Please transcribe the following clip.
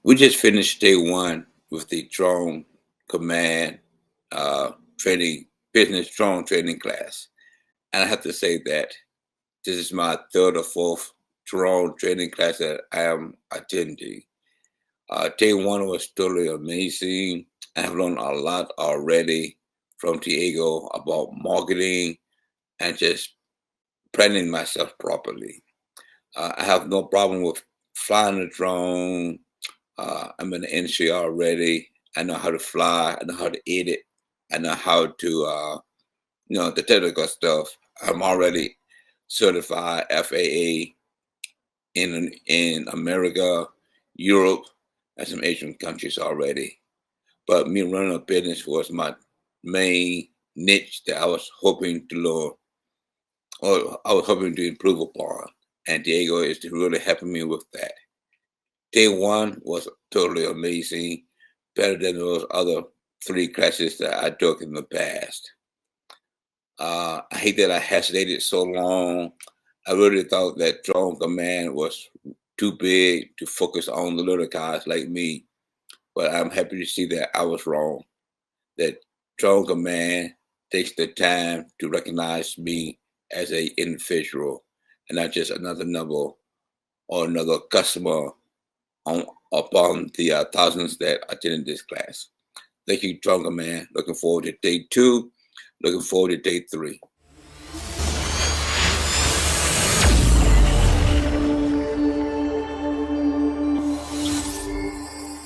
We just finished day one with the drone command training, business drone training class. And I have to say that this is my third or fourth drone training class that I am attending. Day one was totally amazing. I have learned a lot already from Diego about marketing and just planning myself properly. I have no problem with flying a drone. I'm in the industry already. I know how to fly. I know how to edit. I know how to, the technical stuff. I'm already certified FAA in America, Europe, and some Asian countries already. But me running a business was my main niche that I was hoping to learn, or I was hoping to improve upon. And Diego is really helping me with that. Day one was totally amazing, better than those other three classes that I took in the past. I hate that I hesitated so long. I really thought that drone command was too big to focus on the little guys like me, but I'm happy to see that I was wrong. That drone command takes the time to recognize me as a individual and not just another number or another customer on upon the thousands that attended this class. Thank you, drone command. Looking forward to day two. Looking forward to day three.